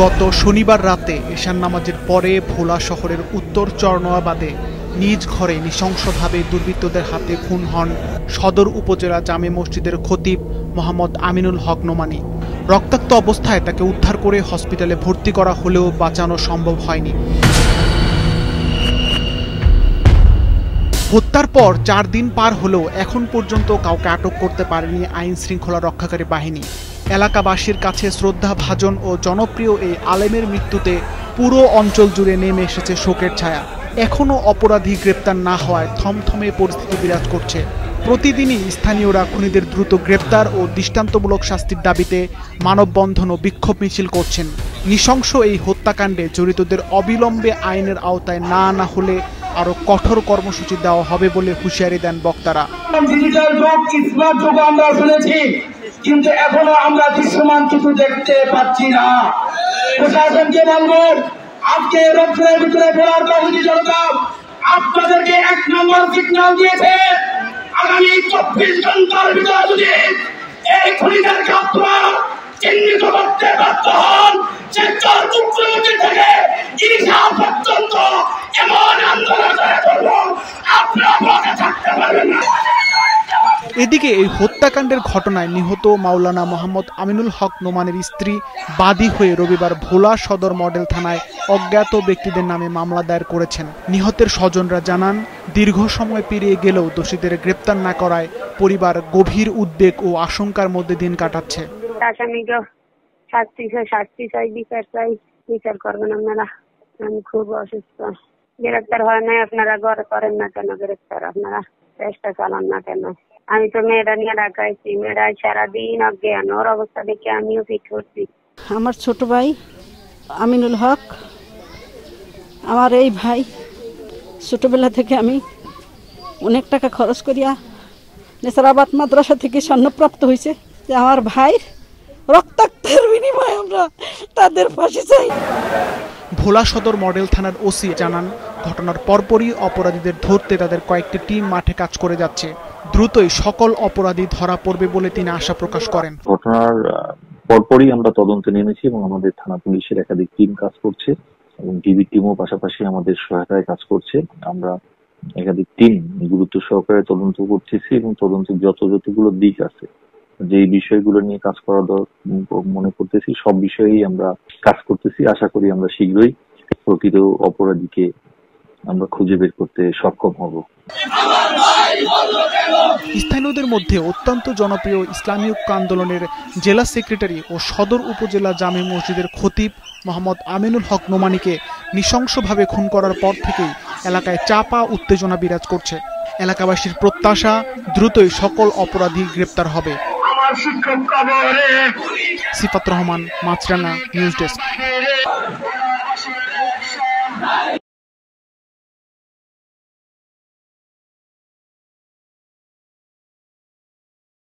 গত শনিবার রাতে এশার নামাজের পরে ভোলা শহরের উত্তর চরনোয়াবাদে নিজ ঘরে নৃশংসভাবে দুর্বৃত্তদের হাতে খুন হন সদর উপজেলা জামে মসজিদের খতিব মোহাম্মদ আমিনুল হক নোমানী। রক্তাক্ত অবস্থায় তাকে উদ্ধার করে হসপিটালে ভর্তি করা হলেও বাঁচানো সম্ভব হয়নি। হত্যার পর 4 দিন পার হলেও এখন পর্যন্ত কাউকে আটক করতে পারেনি আইন শৃঙ্খলা রক্ষাকারী বাহিনী। এলাকাবাসীর কাছে শ্রদ্ধাভাজন ও জনপ্রিয় এই আলেমের মৃত্যুতে পুরো অঞ্চল জুড়ে নেমে এসেছে শোকের ছায়া। এখনও অপরাধী গ্রেপ্তার না হওয়ায় থমথমে পরিস্থিতি বিরাজ করছে। প্রতিদিনই স্থানীয়রা খুনিদের দ্রুত গ্রেপ্তার ও দৃষ্টান্তমূলক শাস্তির দাবিতে মানববন্ধন ও বিক্ষোভ মিছিল করছেন। নৃশংস এই হত্যাকাণ্ডে জড়িতদের অবিলম্বে আইনের আওতায় না আনা হলে আরো কঠোর কর্মসূচি দেওয়া হবে বলে হুঁশিয়ারি দেন বক্তারা। ডিজিটাল যুগ, স্মার্ট যুগ আমরা শুনেছি, কিন্তু এখনো আমরা দৃশ্যমান কিছু দেখতে পাচ্ছি না। প্রশাসনকে বলবো, আজকে রক্ষণের ভিতরে ভোলার তৌহিদি জনতা আপনাদেরকে 1 নম্বর সিগন্যাল দিয়েছে। আগামী 24 ঘন্টার ভিতরে যদি এই খুনিদেরকে আপনারা চিহ্নিত করতে ব্যর্থ হন, সে চরমুক্তি থেকে ইরিশা পর্যন্ত এমন আন্দোলন করব আপনারা বসে থাকতে পারবেন না। এদিকে এই হত্যাকাণ্ডের ঘটনায় নিহত মাওলানা মোহাম্মদ আমিনুল হক নোমানের স্ত্রী বাদী হয়ে রবিবার ভোলা সদর মডেল থানায় অজ্ঞাত ব্যক্তিদের নামে মামলা দায়ের করেছেন। নিহতের স্বজনরা জানান, দীর্ঘ সময় পেরিয়ে গেলেও দোষীদের গ্রেপ্তার না করায় পরিবার গভীর উদ্বেগ ও আশঙ্কার মধ্যে দিন কাটাচ্ছে। আসামিকে শাস্তি চাই, বিচার করবেন আপনারা। আমি খুব অসুস্থ, গ্রেপ্তার হয় নাই, আপনারা ঘরে করেন না কেন? গ্রেপ্তার আপনারা চেষ্টা চালান না কেন? আমি তো মেয়েরা নিয়ে রাখাইছি, মেয়েরা সারাদিন অজ্ঞান, ওর অবস্থা দেখে আমিও ফিট করছি। আমার ছোট ভাই আমিনুল হক, আমার এই ভাই ছোটবেলা থেকে আমি অনেক টাকা খরচ করিয়া নেসারাবাদ মাদ্রাসা থেকে স্বর্ণপ্রাপ্ত হয়েছে। যে আমার ভাইয়ের রক্তাক্তের বিনিময়ে আমরা তাদের ফাঁসি চাই। ভোলা সদর মডেল থানার ওসি জানান, ঘটনার পরপরই অপরাধীদের ধরতে তাদের কয়েকটি টিম মাঠে কাজ করে যাচ্ছে। দ্রুতই সকল অপরাধী ধরা পড়বে বলে তিনি আশা প্রকাশ করেন। ঘটনার পরপরই আমরা তদন্তে নেমেছি এবং আমাদের থানা পুলিশের একাধিক টিম কাজ করছে এবং ডিবি টিমও পাশাপাশি আমাদের সহায়তায় কাজ করছে। আমরা একাধিক টিম গুরুত্ব সহকারে তদন্ত করতেছি এবং তদন্তের যতগুলো দিক আছে, যে বিষয়গুলো নিয়ে কাজ করা মনে করতেছি, সব বিষয়েই আমরা কাজ করতেছি। আশা করি আমরা শীঘ্রই প্রকৃত অপরাধীকে আমরা খুঁজে বের করতে সক্ষম হব। স্থানীয়দের মধ্যে অত্যন্ত জনপ্রিয় ইসলামী ঐক্য আন্দোলনের জেলা সেক্রেটারি ও সদর উপজেলা জামে মসজিদের খতিব মোহাম্মদ আমিনুল হক নোমানীকে নৃশংসভাবে খুন করার পর থেকেই এলাকায় চাপা উত্তেজনা বিরাজ করছে। এলাকাবাসীর প্রত্যাশা, দ্রুতই সকল অপরাধী গ্রেপ্তার হবে। সিফাত রহমান, মাছরাঙা নিউজ ডেস্ক।